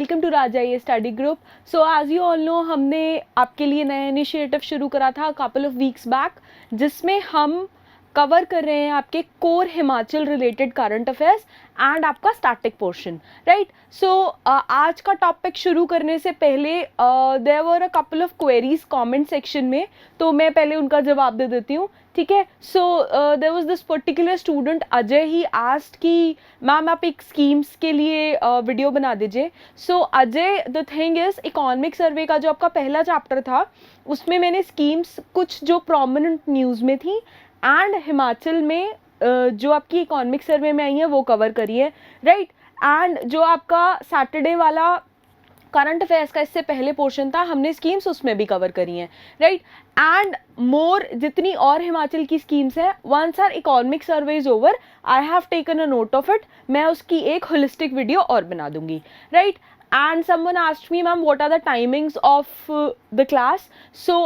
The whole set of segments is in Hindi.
वेलकम टू राजा ये study group. So as you all know, हमने आपके लिए नया इनिशिएटिव शुरू करा था कपल ऑफ वीक्स बैक, जिसमें हम कवर कर रहे हैं आपके core Himachal related current affairs and आपका स्टैटिक पोर्शन, राइट। सो आज का टॉपिक शुरू करने से पहले there were a couple of queries comment section में, तो मैं पहले उनका जवाब दे देती हूँ, ठीक है। So there was this particular student Ajay, he asked कि मैम आप एक स्कीम्स के लिए वीडियो बना दीजिए। So Ajay, the thing is, economic survey का जो आपका पहला चैप्टर था उसमें मैंने स्कीम्स कुछ जो प्रोमिनेंट न्यूज़ में थी एंड हिमाचल में जो आपकी इकोनॉमिक सर्वे में आई है वो कवर करी है, राइट। एंड जो आपका सैटरडे वाला करंट अफेयर्स का इससे पहले पोर्शन था, हमने स्कीम्स उसमें भी कवर करी हैं, राइट। एंड मोर जितनी और हिमाचल की स्कीम्स हैं, once our economic survey is over, I have taken a note of it, मैं उसकी एक होलिस्टिक वीडियो और बना दूंगी, right. And someone asked me, ma'am, what are the timings of the class? So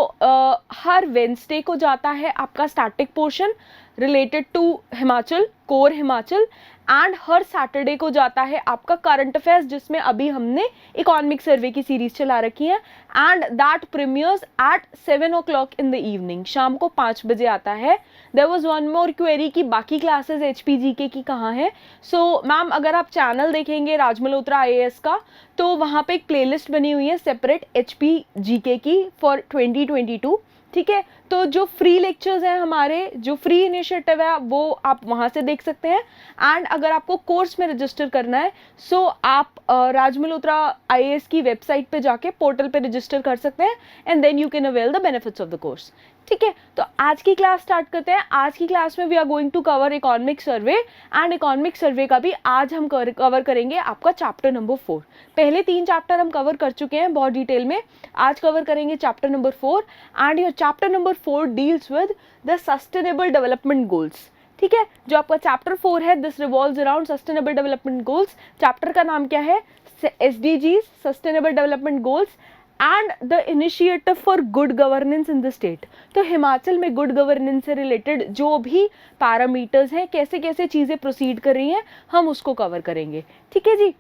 हर वेंसडे को जाता है आपका static portion related to Himachal, core Himachal, and हर सैटरडे को जाता है आपका करंट अफेयर्स, जिसमें अभी हमने इकोनॉमिक सर्वे की सीरीज चला रखी है, and that premieres at 7 o'clock in the evening, शाम को 5 बजे आता है। There was one more query कि बाकी क्लासेस HPGK की कहाँ है। सो मैम, अगर आप चैनल देखेंगे राज मल्होत्रा IAS का, तो वहाँ पे एक प्लेलिस्ट बनी हुई है सेपरेट HPGK की फॉर 2022, ठीक है। तो जो फ्री लेक्चर्स हैं हमारे, जो फ्री इनिशिएटिव है, वो आप वहाँ से देख सकते हैं। एंड अगर आपको कोर्स में रजिस्टर करना है, सो आप राज मल्होत्रा IAS की वेबसाइट पे जाके पोर्टल पे रजिस्टर कर सकते हैं, and then you can avail the benefits of the course, ठीक है। तो आज की क्लास स्टार्ट करते हैं। आज की क्लास में we are going to cover economic survey, and economic survey का भी आज हम कवर करेंगे आपका चैप्टर नंबर 4। पहले 3 चैप्टर हम कवर कर चुके हैं बहुत डिटेल में, आज कवर करेंगे chapter number 4, and your chapter number 4 deals with the sustainable development goals, ठीक है। जो आपका चैप्टर 4 है, this revolves around sustainable development goals. Chapter का नाम क्या है? SDGs, sustainable development goals and the initiative for good governance in the state. तो हिमाचल में गुड गवर्नेंस से रिलेटेड जो भी पैरामीटर्स हैं, कैसे कैसे चीज़ें प्रोसीड कर रही हैं, हम उसको कवर करेंगे, ठीक है जी।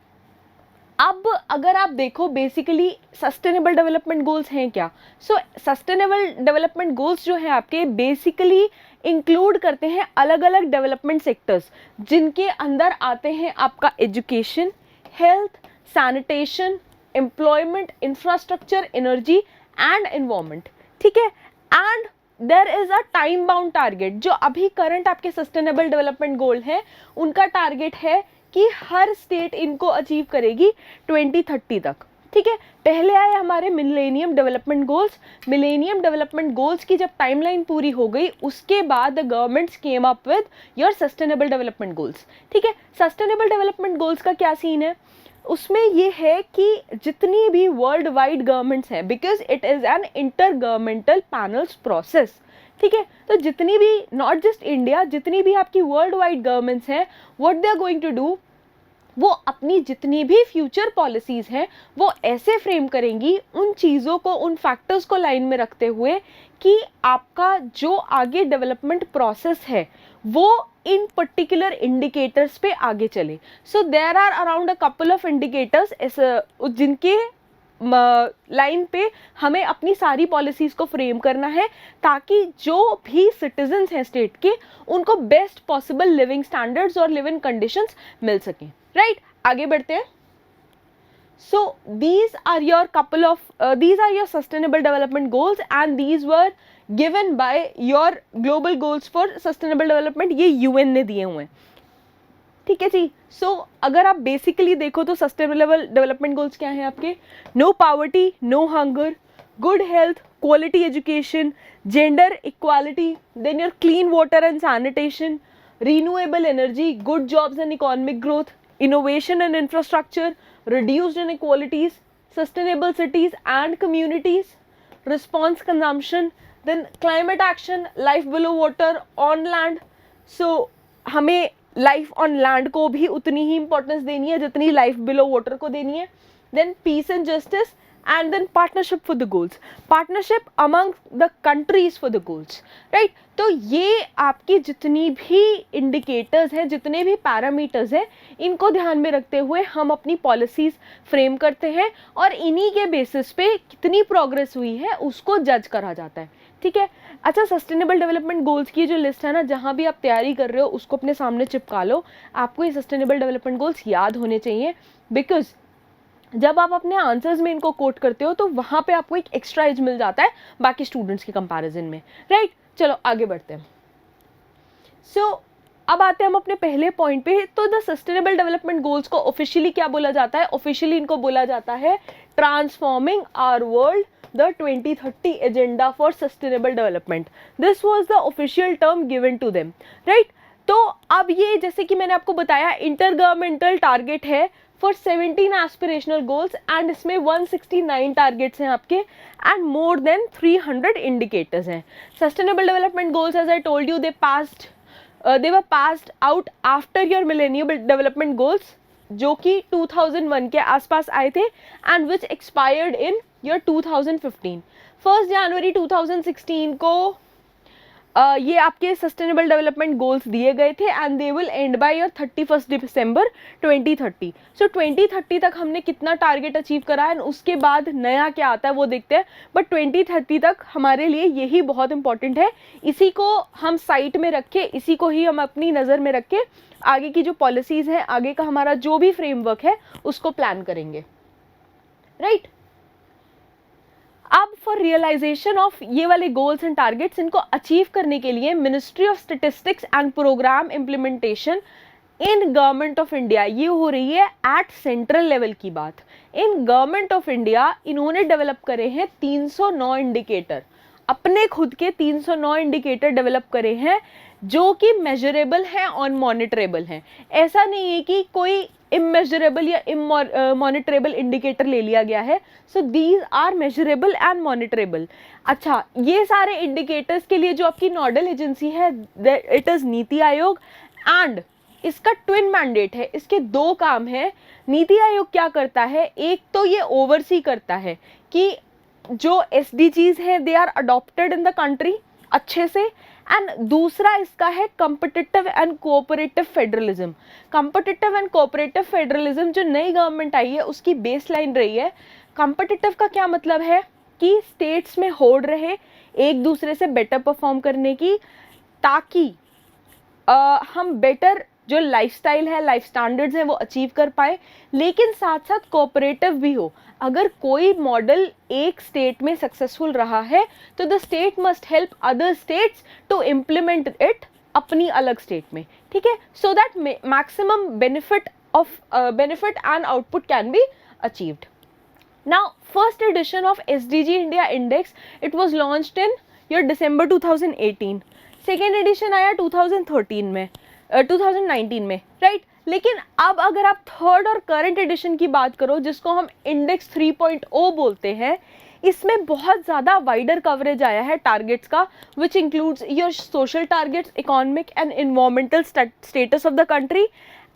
अब अगर आप देखो, बेसिकली सस्टेनेबल डेवलपमेंट गोल्स हैं क्या? सो सस्टेनेबल डेवलपमेंट गोल्स जो हैं आपके, बेसिकली इंक्लूड करते हैं अलग अलग डेवलपमेंट सेक्टर्स, जिनके अंदर आते हैं आपका education, health, sanitation, employment, infrastructure, energy and environment, ठीक है। And there is a time bound target. जो अभी करंट आपके सस्टेनेबल डेवलपमेंट गोल हैं, उनका टारगेट है कि हर स्टेट इनको अचीव करेगी 2030 तक, ठीक है। पहले आए हमारे millennium development goals. Millennium development goals की जब टाइमलाइन पूरी हो गई, उसके बाद the governments came up with your sustainable development goals, ठीक है। सस्टेनेबल डेवलपमेंट गोल्स का क्या सीन है? उसमें ये है कि जितनी भी वर्ल्ड वाइड गवर्नमेंट्स हैं, because it is an inter governmental panels process, ठीक है। तो जितनी भी, नॉट जस्ट इंडिया, जितनी भी आपकी वर्ल्ड वाइड गवर्नमेंट्स हैं, what they are going to do, वो अपनी जितनी भी फ्यूचर पॉलिसीज़ हैं वो ऐसे फ्रेम करेंगी, उन चीज़ों को, उन फैक्टर्स को लाइन में रखते हुए कि आपका जो आगे डेवलपमेंट प्रोसेस है वो इन पर्टिकुलर इंडिकेटर्स पे आगे चले। So there are around a couple of indicators जिनके लाइन पे हमें अपनी सारी पॉलिसीज़ को फ्रेम करना है, ताकि जो भी सिटीजन्स हैं स्टेट के, उनको बेस्ट पॉसिबल लिविंग स्टैंडर्ड्स और लिविंग कंडीशंस मिल सकें, राइट। आगे बढ़ते हैं। सो these are your sustainable development goals, and these were given by your global goals for sustainable development, ये UN ने दिए हुए हैं, ठीक है जी। सो अगर आप बेसिकली देखो तो सस्टेनेबल डेवलपमेंट गोल्स क्या हैं आपके? No poverty, no hunger, good health, quality education, gender equality, then your clean water and sanitation, renewable energy, good jobs and economic growth, innovation and infrastructure, reduced inequalities, sustainable cities and communities, response consumption, then climate action, life below water, on land. So हमें लाइफ ऑन लैंड को भी उतनी ही इंपॉर्टेंस देनी है जितनी लाइफ बिलो वाटर को देनी है। Then peace and justice, and then partnership for the goals, partnership among the countries for the goals, right? तो ये आपकी जितनी भी इंडिकेटर्स हैं, जितने भी पैरामीटर्स हैं, इनको ध्यान में रखते हुए हम अपनी पॉलिसीज़ फ्रेम करते हैं और इन्हीं के बेसिस पे कितनी प्रोग्रेस हुई है उसको जज करा जाता है, ठीक है। अच्छा, सस्टेनेबल डेवलपमेंट गोल्स की जो लिस्ट है ना, जहाँ भी आप तैयारी कर रहे हो उसको अपने सामने चिपका लो। आपको ये सस्टेनेबल डेवलपमेंट गोल्स याद होने चाहिए, बिकॉज जब आप अपने आंसर्स में इनको कोट करते हो तो वहाँ पे आपको एक एक्स्ट्रा एज मिल जाता है बाकी स्टूडेंट्स के कंपैरिजन में, राइट। चलो आगे बढ़ते हैं। सो अब आते हैं हम अपने पहले पॉइंट पे। तो द सस्टेनेबल डेवलपमेंट गोल्स को ऑफिशियली क्या बोला जाता है? ऑफिशियली इनको बोला जाता है transforming our world the 2030 agenda for sustainable development. This was the official term given to them, right. तो अब ये जैसे कि मैंने आपको बताया इंटर गवर्नमेंटल टारगेट है फॉर 17 एस्पिरेशनल गोल्स एंड इसमें 169 टारगेट्स हैं आपके एंड मोर देन 300 इंडिकेटर्स हैं। Sustainable development goals as I told you they were passed out after your millennium development goals, जो कि 2001 के आसपास आए थे and which expired in year 2015। 1 जनवरी 2016 को ये आपके सस्टेनेबल डेवलपमेंट गोल्स दिए गए थे and they will and by your 31 दिसंबर 2030। सो 2030 तक हमने कितना टारगेट अचीव करा है, उसके बाद नया क्या आता है वो देखते हैं। बट 2030 तक हमारे लिए यही बहुत इंपॉर्टेंट है, इसी को हम साइट में रख के, इसी को ही हम अपनी नज़र में रख के आगे की जो पॉलिसीज़ हैं, आगे का हमारा जो भी फ्रेमवर्क है उसको प्लान करेंगे, राइट। अब फॉर रियलाइजेशन ऑफ ये वाले गोल्स एंड टारगेट्स, इनको अचीव करने के लिए ministry of statistics and programme implementation in government of India, ये हो रही है एट सेंट्रल लेवल की बात। इन गवर्नमेंट ऑफ इंडिया इन्होंने डेवलप करे हैं 309 इंडिकेटर, अपने खुद के 309 इंडिकेटर डेवलप करे हैं जो कि मेजरेबल हैं और मॉनिटरेबल हैं। ऐसा नहीं है कि कोई इमेजरेबल या इमॉनिटरेबल इंडिकेटर ले लिया गया है। So these are measurable and monitorable. अच्छा, ये सारे इंडिकेटर्स के लिए जो आपकी नोडल एजेंसी है it is NITI Aayog and इसका ट्विन मैंडेट है, इसके दो काम हैं। नीति आयोग क्या करता है, एक तो ये ओवरसी करता है कि जो SDGs हैं they are adopted in the country अच्छे से, एंड दूसरा इसका है competitive and cooperative federalism. Competitive and cooperative federalism जो नई गवर्नमेंट आई है उसकी बेस लाइन रही है। कॉम्पिटिटिव का क्या मतलब है कि स्टेट्स में होड़ रहे एक दूसरे से बेटर परफॉर्म करने की, ताकि हम बेटर जो लाइफस्टाइल है, लाइफ स्टैंडर्ड्स हैं वो अचीव कर पाए, लेकिन साथ साथ कोऑपरेटिव भी हो। अगर कोई मॉडल एक स्टेट में सक्सेसफुल रहा है तो the state must help other states to implement it अपनी अलग स्टेट में, ठीक है, so that maximum benefit and output can be achieved. Now, first edition of SDG India Index, it was launched in year December 2018. Second edition आया 2013 में 2019 में, राइट। लेकिन अब अगर आप थर्ड और करंट एडिशन की बात करो, जिसको हम इंडेक्स 3.0 बोलते हैं, इसमें बहुत ज़्यादा वाइडर कवरेज आया है टारगेट्स का, which includes your social targets, economic and environmental status of the country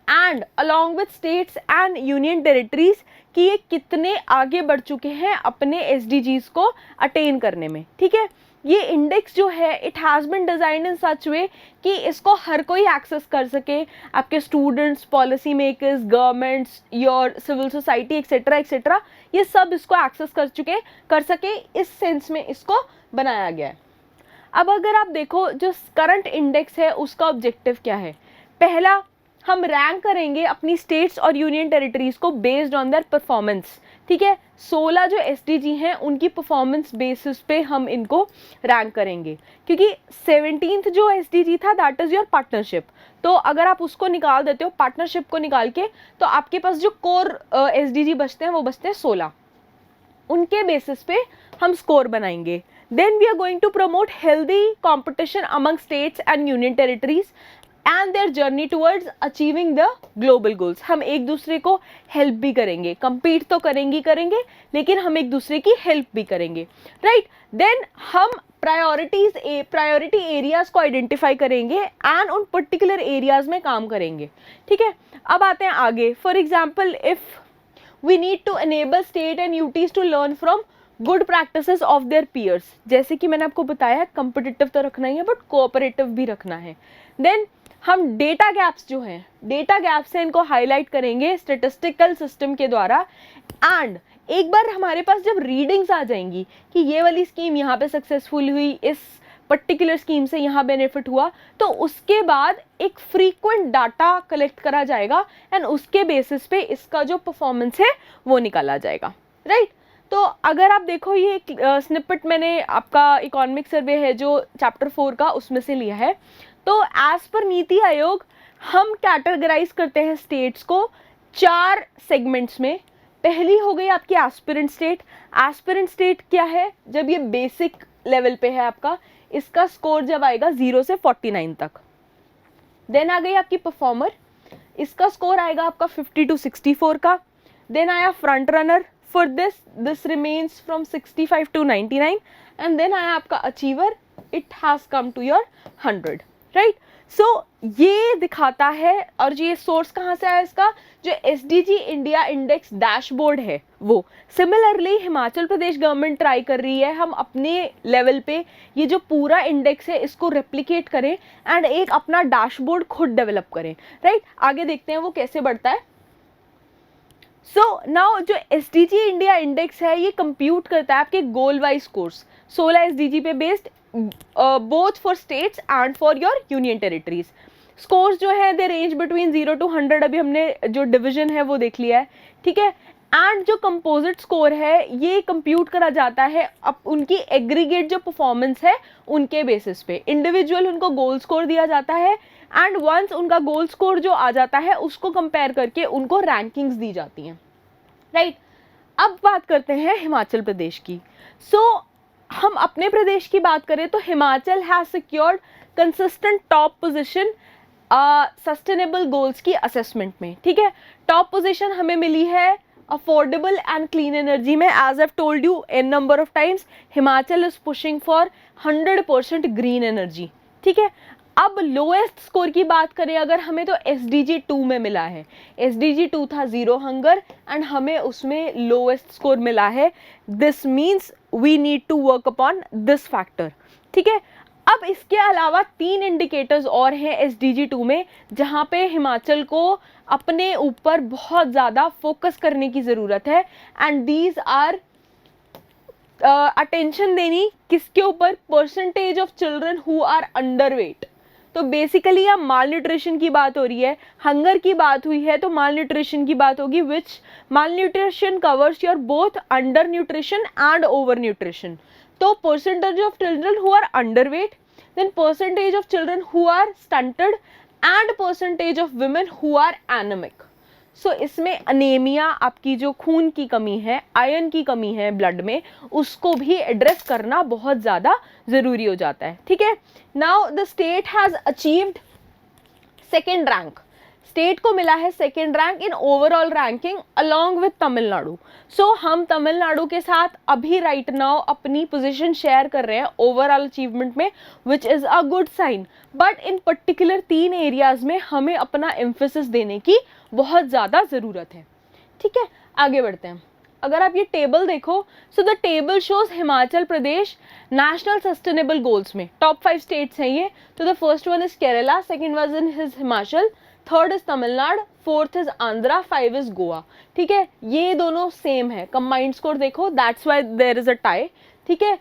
and along with states and union territories कि ये कितने आगे बढ़ चुके हैं अपने SDGs को अटेन करने में, ठीक है। ये इंडेक्स जो है it has been designed in such way कि इसको हर कोई एक्सेस कर सके, आपके students, policy makers, governments, your civil society etcetera etcetera, ये सब इसको एक्सेस कर सके, इस सेंस में इसको बनाया गया है। अब अगर आप देखो जो करंट इंडेक्स है उसका ऑब्जेक्टिव क्या है, पहला हम रैंक करेंगे अपनी स्टेट्स और यूनियन टेरिटरीज को बेस्ड ऑन देयर परफॉर्मेंस, ठीक है। 16 जो SDG हैं उनकी परफॉर्मेंस बेसिस पे हम इनको रैंक करेंगे, क्योंकि 17th जो SDG था दैट इज़ योर पार्टनरशिप। तो अगर आप उसको निकाल देते हो, पार्टनरशिप को निकाल के, तो आपके पास जो कोर SDG बचते हैं वो बचते हैं 16, उनके बेसिस पे हम स्कोर बनाएंगे। Then we are going to promote healthy competition among states and union territories and their journey towards achieving the global goals. हम एक दूसरे को हेल्प भी करेंगे, compete तो करेंगे, लेकिन हम एक दूसरे की हेल्प भी करेंगे, राइट। देन हम प्रायोरिटी एरियाज को आइडेंटिफाई करेंगे एंड उन पर्टिकुलर एरियाज में काम करेंगे, ठीक है। अब आते हैं आगे। For example if we need to enable state and UTs to learn from good practices of their peers. जैसे कि मैंने आपको बताया कम्पिटिटिव तो रखना ही है बट कोऑपरेटिव भी रखना है। देन हम डेटा गैप्स जो हैं, डेटा गैप्स हैं, इनको हाईलाइट करेंगे स्टेटिस्टिकल सिस्टम के द्वारा। एंड एक बार हमारे पास जब रीडिंग्स आ जाएंगी कि ये वाली स्कीम यहाँ पे सक्सेसफुल हुई, इस पर्टिकुलर स्कीम से यहाँ बेनिफिट हुआ, तो उसके बाद एक फ्रीक्वेंट डाटा कलेक्ट करा जाएगा एंड उसके बेसिस पे इसका जो परफॉर्मेंस है वो निकाला जाएगा, राइट। तो अगर आप देखो ये एक स्निपेट मैंने आपका इकोनॉमिक सर्वे है जो चैप्टर 4 का, उसमें से लिया है। तो एज पर नीति आयोग हम कैटेगराइज करते हैं स्टेट्स को 4 सेगमेंट्स में। पहली हो गई आपकी एस्पिरेंट स्टेट। एस्पिरेंट स्टेट क्या है? जब ये बेसिक लेवल पे है आपका, इसका स्कोर जब आएगा 0 से 49 तक। देन आ गई आपकी परफॉर्मर, इसका स्कोर आएगा आपका 50 to 64 का। देन आया front runner, for this remains from 65 to 99 and then आया आपका achiever, it has come to your 100, right. So ये दिखाता है, और ये सोर्स कहाँ से आया इसका, जो SDG इंडिया इंडेक्स डैशबोर्ड है वो। सिमिलरली हिमाचल प्रदेश गवर्नमेंट ट्राई कर रही है हम अपने लेवल पे ये जो पूरा इंडेक्स है इसको रेप्लिकेट करें एंड एक अपना डैशबोर्ड खुद डेवलप करें, राइट। आगे देखते हैं वो कैसे बढ़ता है। सो नाउ जो SDG इंडिया इंडेक्स है ये कंप्यूट करता है आपके गोल वाइज स्कोर्स, 16 SDG पे based, both for states and for your union territories. Scores जो है दे रेंज बिटवीन 0 to 100, अभी हमने जो डिवीजन है वो देख लिया है, ठीक है। एंड जो कंपोजिट स्कोर है ये कंप्यूट करा जाता है अब उनकी एग्रीगेट जो परफॉर्मेंस है उनके बेसिस पे। इंडिविजुअल उनको गोल स्कोर दिया जाता है एंड वंस उनका गोल स्कोर जो आ जाता है उसको कंपेयर करके उनको रैंकिंग्स दी जाती हैं, राइट। अब बात करते हैं हिमाचल प्रदेश की। सो हम अपने प्रदेश की बात करें तो Himachal has secured consistent top position sustainable goals की असेसमेंट में, ठीक है। टॉप पोजीशन हमें मिली है अफोर्डेबल एंड क्लीन एनर्जी में। As I told you an number of times, Himachal is pushing for 100% green energy, ठीक है। अब लोएस्ट स्कोर की बात करें अगर हमें, तो SDG 2 में मिला है। SDG 2 था जीरो हंगर एंड हमें उसमें लोएस्ट स्कोर मिला है। This means we need to work upon this factor, ठीक है। अब इसके अलावा 3 इंडिकेटर्स और हैं SDG 2 में जहाँ पे हिमाचल को अपने ऊपर बहुत ज़्यादा फोकस करने की ज़रूरत है एंड दीज आर अटेंशन देनी किसके ऊपर, percentage of children who are under weight. तो बेसिकली यहाँ माल न्यूट्रिशन की बात हो रही है, हंगर की बात हुई है तो माल न्यूट्रिशन की बात होगी, which malnutrition covers your both under nutrition and over nutrition. तो percentage of children who are under weight, then percentage of children who are stunted and percentage of women who are anaemic. So इसमें अनेमिया, आपकी जो खून की कमी है, आयरन की कमी है ब्लड में, उसको भी एड्रेस करना बहुत ज़्यादा ज़रूरी हो जाता है, ठीक है। Now the state has achieved second rank, state को मिला है second rank in overall ranking along with Tamil Nadu. So हम तमिलनाडु के साथ अभी राइट नाउ अपनी पोजीशन शेयर कर रहे हैं ओवरऑल अचीवमेंट में, which is a good sign. But in particular 3 areas में हमें अपना एम्फेसिस देने की बहुत ज़्यादा ज़रूरत है, ठीक है। आगे बढ़ते हैं। अगर आप ये टेबल देखो, so the table shows Himachal Pradesh national sustainable goals में टॉप 5 स्टेट्स हैं ये। तो the first one is Kerala, second one is Himachal, third is Tamil Nadu, fourth is Andhra, 5 is Goa, ठीक है। ये दोनों सेम है, कंबाइंड स्कोर देखो, that's why there is a tie, ठीक है।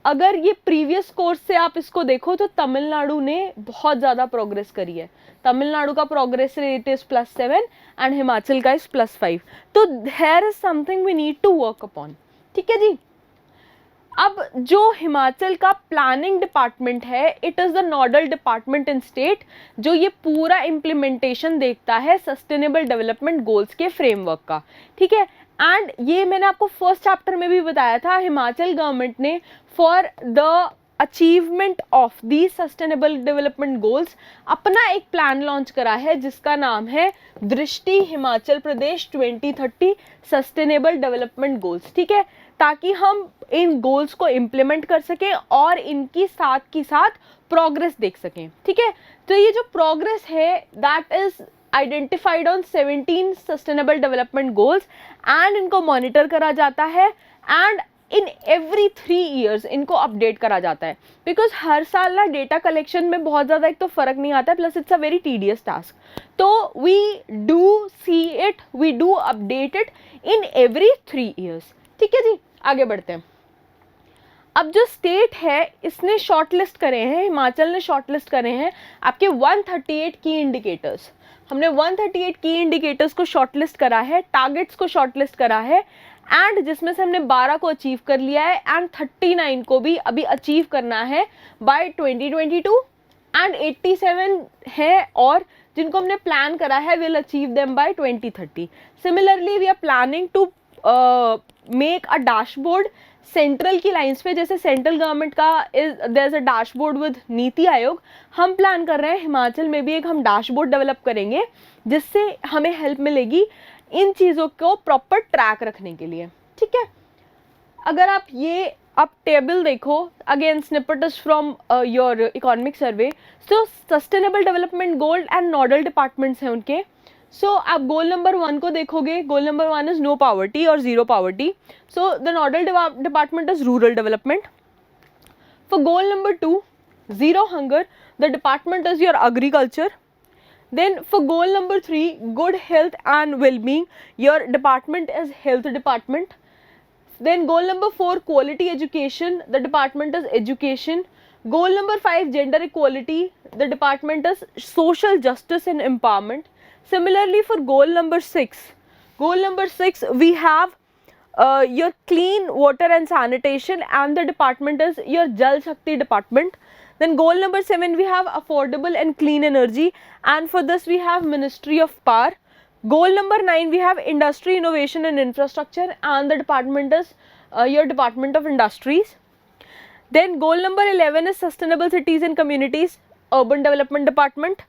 अगर ये प्रीवियस कोर्स से आप इसको देखो तो तमिलनाडु ने बहुत ज़्यादा प्रोग्रेस करी है। तमिलनाडु का progress rate is +7 and Himachal का इज +5। तो there is something we need to work upon, ठीक है जी। अब जो हिमाचल का प्लानिंग डिपार्टमेंट है, it is the nodal department in state, जो ये पूरा इम्प्लीमेंटेशन देखता है सस्टेनेबल डेवलपमेंट गोल्स के फ्रेमवर्क का, ठीक है। एंड ये मैंने आपको फर्स्ट चैप्टर में भी बताया था, हिमाचल गवर्नमेंट ने for the achievement of the sustainable development goals अपना एक प्लान लॉन्च करा है जिसका नाम है दृष्टि Himachal Pradesh 2030 sustainable development goals, ठीक है। ताकि हम इन गोल्स को इम्प्लीमेंट कर सकें और इनकी साथ की साथ प्रोग्रेस देख सकें, ठीक है। तो ये जो प्रोग्रेस है that is identified on 17 sustainable development goals and इनको मॉनिटर करा जाता है एंड इन एवरी 3 ईयर्स इनको अपडेट करा जाता है, बिकॉज हर साल ना डेटा कलेक्शन में बहुत ज़्यादा एक तो फ़र्क नहीं आता है, plus it's a very tedious task. तो we do see it, we do update it in every 3 years. ठीक है जी, आगे बढ़ते हैं. अब जो स्टेट है इसने शॉर्टलिस्ट करे हैं, हिमाचल ने शॉर्टलिस्ट करे हैं आपके 138 की इंडिकेटर्स. हमने 138 की इंडिकेटर्स को शॉर्टलिस्ट करा है, टारगेट्स को शॉर्टलिस्ट करा है, एंड जिसमें से हमने 12 को अचीव कर लिया है एंड 39 को भी अभी अचीव करना है बाय 2022 एंड 87 है और जिनको हमने प्लान करा है will achieve them by 2030. Similarly we are planning to make a dashboard central की लाइंस पे, जैसे सेंट्रल गवर्नमेंट का there is a dashboard with NITI Aayog. हम प्लान कर रहे हैं हिमाचल में भी एक हम डैशबोर्ड डेवलप करेंगे जिससे हमें हेल्प मिलेगी इन चीज़ों को प्रॉपर ट्रैक रखने के लिए. ठीक है, अगर आप टेबल देखो, again snippet is from your economic survey. So sustainable development goal and nodal departments हैं उनके. सो आप गोल नंबर 1 को देखोगे, goal number 1 is no poverty और zero poverty. So the nodal department is rural development. For goal number 2 zero hunger, the department is your agriculture. Then for goal number 3 good health and well-being, your department is health department. Then goal number 4 quality education, the department is education. Goal number 5 gender equality, the department is social justice and empowerment. Similarly for goal number 6 we have your clean water and sanitation and the department is your Jal Shakti department. Then goal number 7 we have affordable and clean energy and for this we have Ministry of Power. Goal number 9 we have industry innovation and infrastructure and the department is your Department of Industries. Then goal number 11 is sustainable cities and communities, urban development department.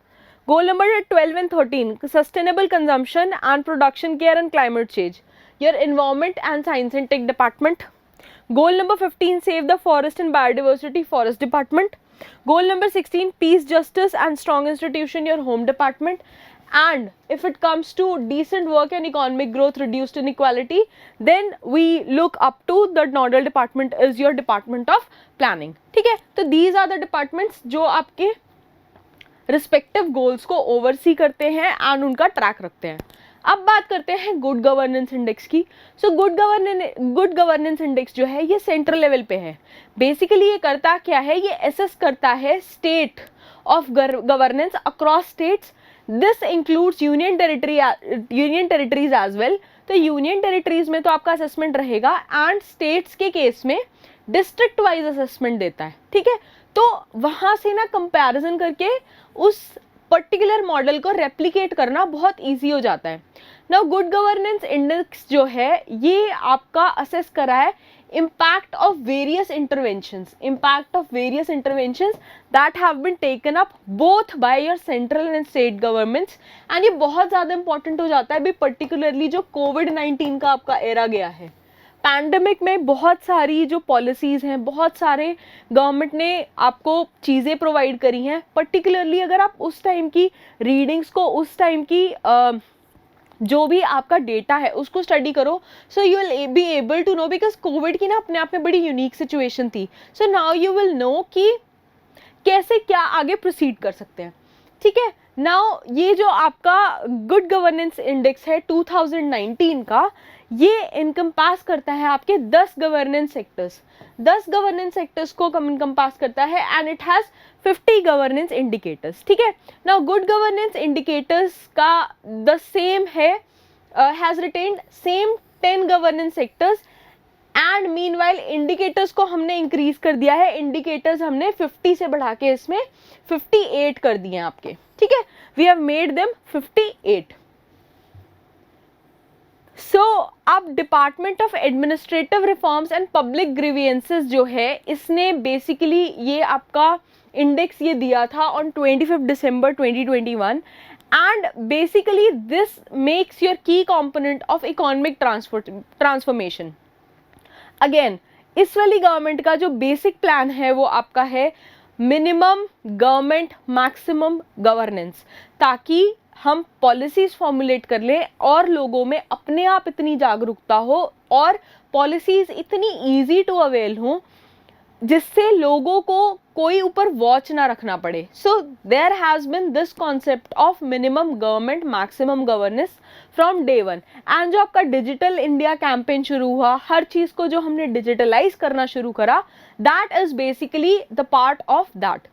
Goal number 12 and 13 sustainable consumption and production care and climate change, your environment and science and tech department. Goal number 15 save the forest and biodiversity, forest department. Goal number 16 peace, justice and strong institution, your home department. And if it comes to decent work and economic growth, reduced inequality, then we look up to the nodal department is your Department of Planning. ठीक है, तो these are the departments जो आपके रिस्पेक्टिव गोल्स को ओवरसी करते हैं एंड उनका ट्रैक रखते हैं. अब बात करते हैं गुड गवर्नेंस इंडेक्स की. सो गुड गवर्नेंस इंडेक्स जो है ये सेंट्रल लेवल पे है. बेसिकली ये करता क्या है, ये एसेस करता है state of governance across states. This includes union territories as well. तो यूनियन टेरिटरीज में तो आपका असेसमेंट रहेगा एंड स्टेट्स के केस में डिस्ट्रिक्ट वाइज असेसमेंट देता है. ठीक है, तो वहाँ से ना कंपैरिजन करके उस पर्टिकुलर मॉडल को रेप्लिकेट करना बहुत इजी हो जाता है. नाउ गुड गवर्नेंस इंडेक्स जो है ये आपका असेस करा है impact of various interventions that have been taken up both by your central and state governments. and ये बहुत ज़्यादा important हो जाता है भी particularly जो COVID-19 का आपका एरा गया है. पैंडमिक में बहुत सारी जो पॉलिसीज़ हैं, बहुत सारे गवर्नमेंट ने आपको चीज़ें प्रोवाइड करी हैं. पर्टिकुलरली अगर आप उस टाइम की रीडिंग्स को, उस टाइम की जो भी आपका डेटा है उसको स्टडी करो, so you will be able to know, because covid की ना अपने आप में बड़ी यूनिक सिचुएशन थी. So now you will know कि कैसे क्या आगे प्रोसीड कर सकते हैं. ठीक है, नाउ ये जो आपका गुड गवर्नेंस इंडेक्स है 2019 का, ये इनकम्पास करता है आपके 10 गवर्नेंस सेक्टर्स. 10 गवर्नेंस सेक्टर्स को इनकम्पास करता है and it has 50 governance indicators. ठीक है, नाउ गुड गवर्नेंस इंडिकेटर्स का द सेम है, has retained same 10 governance sectors and meanwhile indicators को हमने इंक्रीज कर दिया है. इंडिकेटर्स हमने 50 से बढ़ा के इसमें 58 कर दिए हैं आपके. ठीक है, वी हैव मेड देम 58. सो अब department of administrative reforms and public grievances जो है इसने बेसिकली ये आपका इंडेक्स ये दिया था on 25 December 2021 and basically this makes your key component of economic transformation. Again इस वाली गवर्नमेंट का जो बेसिक प्लान है वो आपका है मिनिमम गवर्नमेंट मैक्सिमम गवर्नेंस, ताकि हम पॉलिसीज़ फॉर्मुलेट कर लें और लोगों में अपने आप इतनी जागरूकता हो और पॉलिसीज़ इतनी ईजी टू अवेल हों जिससे लोगों को कोई ऊपर वॉच ना रखना पड़े. So there has been this concept of minimum government maximum governance from day one. And जो आपका डिजिटल इंडिया कैंपेन शुरू हुआ, हर चीज़ को जो हमने डिजिटलाइज करना शुरू करा, that is basically the part of that.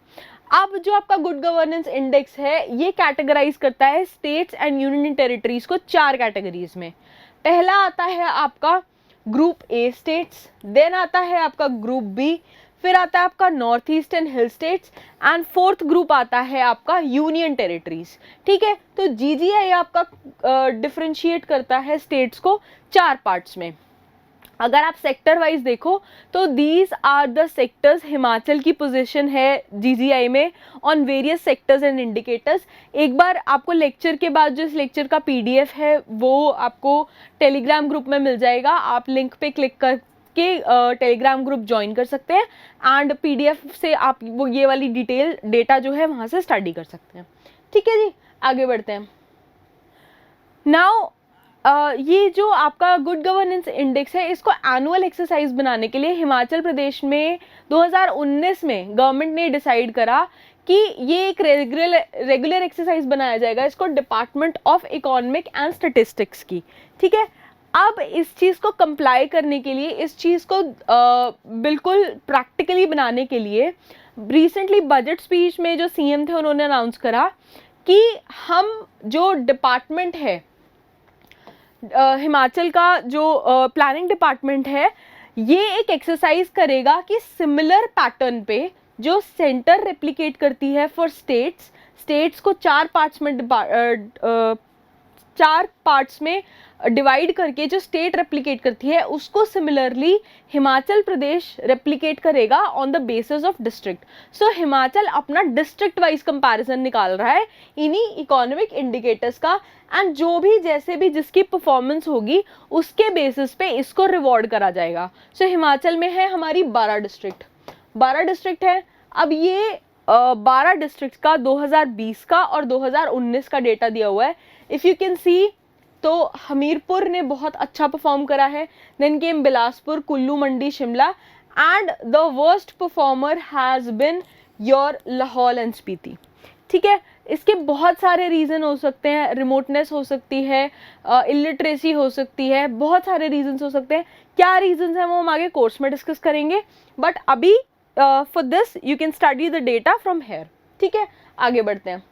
अब जो आपका गुड गवर्नेंस इंडेक्स है ये कैटेगराइज करता है स्टेट्स एंड यूनियन टेरिटरीज को 4 कैटेगरीज में. पहला आता है आपका ग्रुप ए स्टेट्स, देन आता है आपका ग्रुप बी, फिर आता है आपका north east and hill states, and fourth group आता है आपका यूनियन टेरिटरीज. ठीक है, तो जीजीआई आपका डिफरेंशिएट करता है स्टेट्स को 4 पार्ट्स में. अगर आप सेक्टर वाइज देखो तो these are the sectors. Himachal की पोजीशन है जीजीआई में on various sectors and indicators. एक बार आपको लेक्चर के बाद जो इस लेक्चर का पीडीएफ है वो आपको टेलीग्राम ग्रुप में मिल जाएगा. आप लिंक पे क्लिक करके टेलीग्राम ग्रुप ज्वाइन कर सकते हैं एंड पीडीएफ से आप वो ये वाली डिटेल डेटा जो है वहाँ से स्टडी कर सकते हैं. ठीक है जी, आगे बढ़ते हैं. नाउ ये जो आपका गुड गवर्नेंस इंडेक्स है इसको एनुअल एक्सरसाइज बनाने के लिए हिमाचल प्रदेश में 2019 में गवर्नमेंट ने डिसाइड करा कि ये एक रेगुलर एक्सरसाइज बनाया जाएगा इसको department of economic and statistics की. ठीक है, अब इस चीज़ को कंप्लाई करने के लिए, इस चीज़ को बिल्कुल प्रैक्टिकली बनाने के लिए रिसेंटली बजट स्पीच में जो सीएम थे उन्होंने अनाउंस करा कि हम जो डिपार्टमेंट है हिमाचल का जो प्लानिंग डिपार्टमेंट है ये एक एक्सरसाइज करेगा कि सिमिलर पैटर्न पे जो सेंटर रेप्लिकेट करती है फॉर स्टेट्स को 4 पार्ट्स में डिवाइड करके जो स्टेट रेप्लिकेट करती है उसको सिमिलरली हिमाचल प्रदेश रेप्लिकेट करेगा on the basis of district. So Himachal अपना डिस्ट्रिक्ट वाइज कंपैरिजन निकाल रहा है इन्हीं इकोनॉमिक इंडिकेटर्स का, एंड जो भी जैसे भी जिसकी परफॉर्मेंस होगी उसके बेसिस पे इसको रिवॉर्ड करा जाएगा. सो हिमाचल में है हमारी 12 डिस्ट्रिक्ट है. अब ये 12 डिस्ट्रिक्ट का 2020 का और 2019 का डेटा दिया हुआ है. इफ़ यू कैन सी तो हमीरपुर ने बहुत अच्छा परफॉर्म करा है, then came Bilaspur, Kullu, Mandi, Shimla, and the worst performer has been your Lahaul and Spiti. ठीक है, इसके बहुत सारे रीज़न हो सकते हैं. रिमोटनेस हो सकती है, इलिटरेसी हो सकती है, बहुत सारे रीजंस हो सकते हैं. क्या रीजंस हैं वो हम आगे कोर्स में डिस्कस करेंगे, बट अभी for this you can study the data from here. ठीक है, आगे बढ़ते हैं.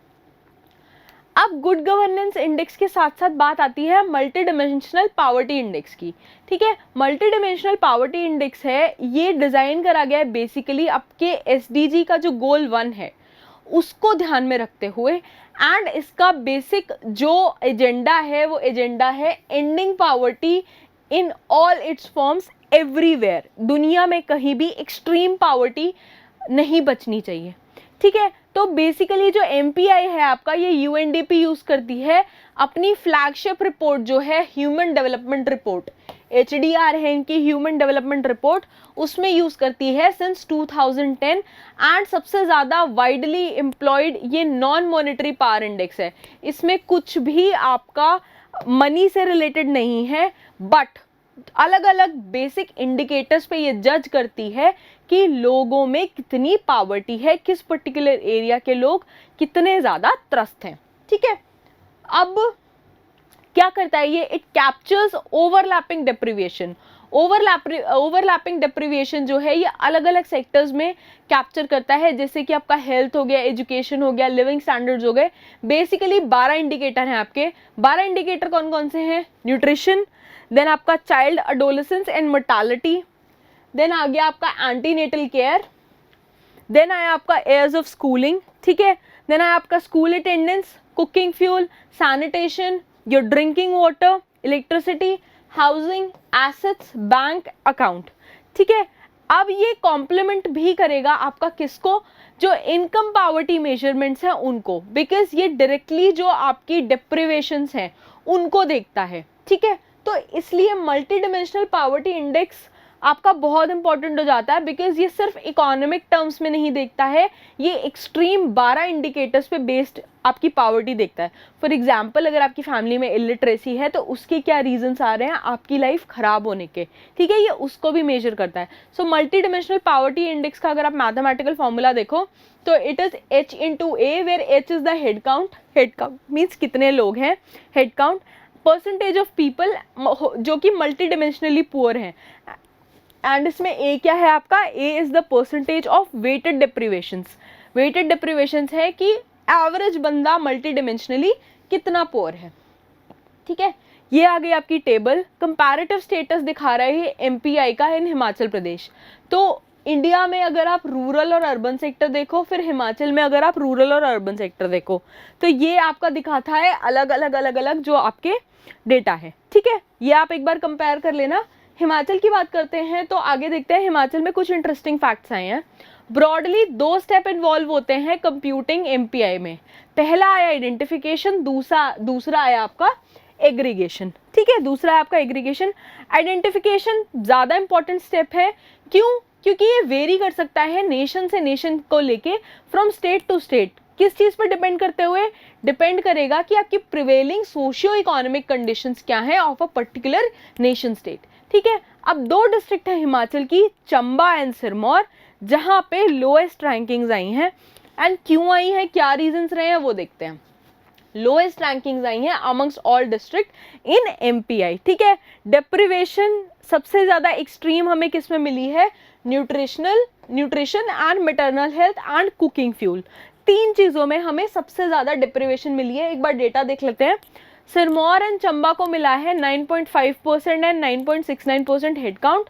अब गुड गवर्नेंस इंडेक्स के साथ साथ बात आती है मल्टी डिमेंशनल पावर्टी इंडेक्स की. ठीक है, मल्टी डिमेंशनल पावर्टी इंडेक्स है ये डिज़ाइन करा गया है बेसिकली आपके एसडीजी का जो गोल 1 है उसको ध्यान में रखते हुए, एंड इसका बेसिक जो एजेंडा है वो एजेंडा है ending poverty in all it's forms everywhere. दुनिया में कहीं भी एक्सट्रीम पावर्टी नहीं बचनी चाहिए. ठीक है, तो बेसिकली जो MPI है आपका ये UNDP यूज़ करती है अपनी फ्लैगशिप रिपोर्ट जो है ह्यूमन डेवलपमेंट रिपोर्ट, HDR है इनकी ह्यूमन डेवलपमेंट रिपोर्ट, उसमें यूज़ करती है सिंस 2010. एंड सबसे ज़्यादा वाइडली एम्प्लॉयड ये नॉन मॉनेटरी पावर इंडेक्स है. इसमें कुछ भी आपका मनी से रिलेटेड नहीं है, बट अलग अलग बेसिक इंडिकेटर्स पे ये जज करती है कि लोगों में कितनी पावर्टी है, किस पर्टिकुलर एरिया के लोग कितने ज़्यादा त्रस्त हैं. ठीक है, अब क्या करता है ये, इट कैप्चर्स ओवरलैपिंग डेप्रिविएशन. ओवरलैपिंग डेप्रिविएशन जो है ये अलग अलग सेक्टर्स में कैप्चर करता है, जैसे कि आपका हेल्थ हो गया, एजुकेशन हो गया, लिविंग स्टैंडर्ड्स हो गए. बेसिकली 12 इंडिकेटर हैं आपके. 12 इंडिकेटर कौन कौन से हैं? न्यूट्रिशन, देन आपका child adolescence and mortality, then आ गया आपका एंटीनेटल केयर, देन आया आपका एयर्स ऑफ स्कूलिंग. ठीक है, देन आया आपका school attendance, cooking fuel, sanitation, your drinking water, electricity, housing, assets, bank account. ठीक है, अब ये कॉम्प्लीमेंट भी करेगा आपका किसको? जो इनकम पावर्टी मेजरमेंट्स हैं उनको, बिकॉज ये डायरेक्टली जो आपकी डेप्रिवेशंस हैं उनको देखता है. ठीक है, तो इसलिए मल्टी डिमेंशनल पावर्टी इंडेक्स आपका बहुत इंपॉर्टेंट हो जाता है, बिकॉज ये सिर्फ इकोनॉमिक टर्म्स में नहीं देखता है, ये एक्सट्रीम 12 इंडिकेटर्स पे बेस्ड आपकी पॉवर्टी देखता है। फॉर एग्जाम्पल, अगर आपकी फैमिली में इलिटरेसी है तो उसके क्या रीजंस आ रहे हैं आपकी लाइफ खराब होने के, ठीक है, ये उसको भी मेजर करता है। So multi dimensional poverty index का अगर आप मैथमेटिकल फॉर्मूला देखो तो it is H into A, where H is the head count, head count means कितने लोग हैं, head count, percentage of people जो कि मल्टी डिमेंशनली पुअर हैं, एंड इसमें A क्या है आपका, A is the percentage of weighted deprivations. Weighted deprivations है कि एवरेज बंदा मल्टी डिमेंशनली कितना पुअर है, ठीक है। ये आ गई आपकी टेबल। कंपैरेटिव स्टेटस दिखा रहा है MPI का इन हिमाचल प्रदेश। तो इंडिया में अगर आप रूरल और अर्बन सेक्टर देखो, फिर हिमाचल में अगर आप रूरल और अर्बन सेक्टर देखो, तो ये आपका दिखाता है अलग अलग जो आपके डेटा है, ठीक है। ये आप एक बार कंपेयर कर लेना। हिमाचल की बात करते हैं तो आगे देखते हैं हिमाचल में कुछ इंटरेस्टिंग फैक्ट्स आए हैं। ब्रॉडली 2 स्टेप इन्वॉल्व होते हैं कंप्यूटिंग MPI में। पहला आया आइडेंटिफिकेशन, दूसरा आया आपका एग्रीगेशन, ठीक है, दूसरा है आपका एग्रीगेशन। आइडेंटिफिकेशन ज़्यादा इंपॉर्टेंट स्टेप है, क्यों, क्योंकि ये वेरी कर सकता है नेशन से नेशन को लेके, फ्रॉम स्टेट टू स्टेट। किस चीज़ पर डिपेंड करते हुए, डिपेंड करेगा कि आपकी प्रिवेलिंग सोशियो इकोनॉमिक कंडीशंस क्या हैं of a particular nation state, ठीक है। अब 2 डिस्ट्रिक्ट हैं हिमाचल की, चंबा एंड सिरमौर, जहाँ पे लोएस्ट रैंकिंग्स आई हैं, एंड क्यों आई हैं, क्या रीजंस रहे हैं वो देखते हैं। लोएस्ट रैंकिंग्स आई हैं amongst all district in MPI, ठीक है। डेप्रिवेशन सबसे ज़्यादा एक्सट्रीम हमें किस में मिली है, nutrition and maternal health and cooking fuel, 3 चीज़ों में हमें सबसे ज़्यादा डिप्रिवेशन मिली है। एक बार डेटा देख लेते हैं। सिरमौर एंड चंबा को मिला है 9.5% and 9.69% head count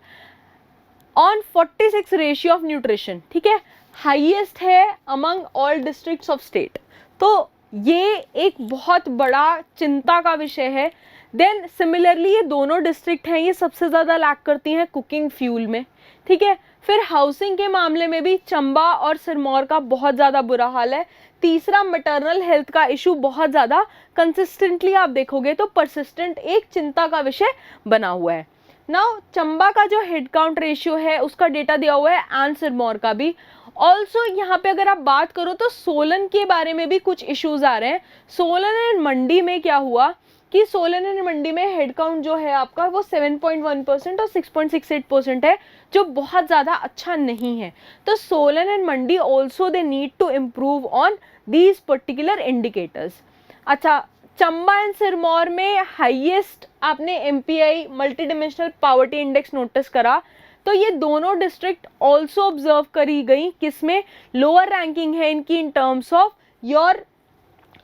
on 46 ratio of nutrition, ठीक है, हाईएस्ट है among all districts of state. तो ये एक बहुत बड़ा चिंता का विषय है। देन सिमिलरली ये दोनों डिस्ट्रिक्ट हैं, ये सबसे ज़्यादा लैक करती हैं कुकिंग फ्यूल में, ठीक है। फिर हाउसिंग के मामले में भी चंबा और सिरमौर का बहुत ज़्यादा बुरा हाल है। तीसरा, मैटरनल हेल्थ का इशू बहुत ज़्यादा कंसिस्टेंटली आप देखोगे तो परसिस्टेंट एक चिंता का विषय बना हुआ है। नाउ चंबा का जो हेड काउंट रेशियो है उसका डेटा दिया हुआ है, एंड सिरमौर का भी। ऑल्सो यहाँ पे अगर आप बात करो तो सोलन के बारे में भी कुछ इश्यूज आ रहे हैं। सोलन एंड मंडी में क्या हुआ कि सोलन एंड मंडी में हेड काउंट जो है आपका वो 7.1% और 6.68% है, जो बहुत ज़्यादा अच्छा नहीं है। तो Solan and Mandi also they need to improve on these particular indicators. अच्छा, चंबा एंड सिरमौर में हाईएस्ट आपने MPI multi dimensional poverty index notice करा, तो ये दोनों डिस्ट्रिक्ट ऑल्सो ऑब्जर्व करी गई, किसमें लोअर रैंकिंग है इनकी in terms of your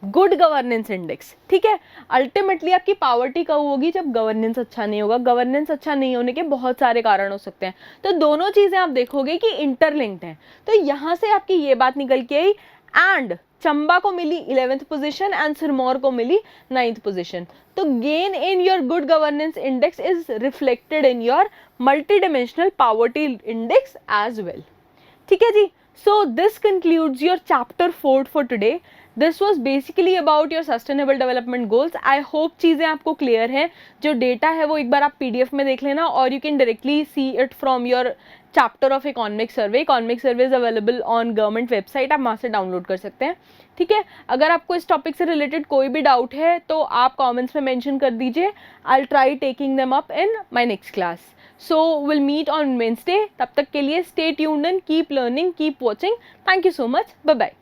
good governance index, ठीक है। अल्टीमेटली आपकी पॉवर्टी कब होगी, जब गवर्नेंस अच्छा नहीं होगा। गवर्नेंस अच्छा नहीं होने के बहुत सारे कारण हो सकते हैं, तो दोनों चीज़ें आप देखोगे कि इंटरलिंक्ड हैं। तो यहाँ से आपकी ये बात निकल के आई, एंड चंबा को मिली 11th पोजीशन एंड सिरमौर को मिली 9th पोजीशन। तो gain in your good governance index is reflected in your multi dimensional poverty index as well, ठीक है जी। So this concludes your chapter 4 for today. This was basically about your sustainable development goals. I hope चीज़ें आपको क्लियर हैं। जो डेटा है वो एक बार आप PDF में देख लेना, और you can directly see it from your chapter of economic survey. Economic survey is available on government website, आप वहाँ से डाउनलोड कर सकते हैं, ठीक है। अगर आपको इस टॉपिक से रिलेटेड कोई भी डाउट है तो आप कमेंट्स में मेंशन कर दीजिए। I will try taking them up in my next class. So will meet on Wednesday. तब तक के लिए stay tuned and keep learning, keep watching. Thank you so much, bye bye.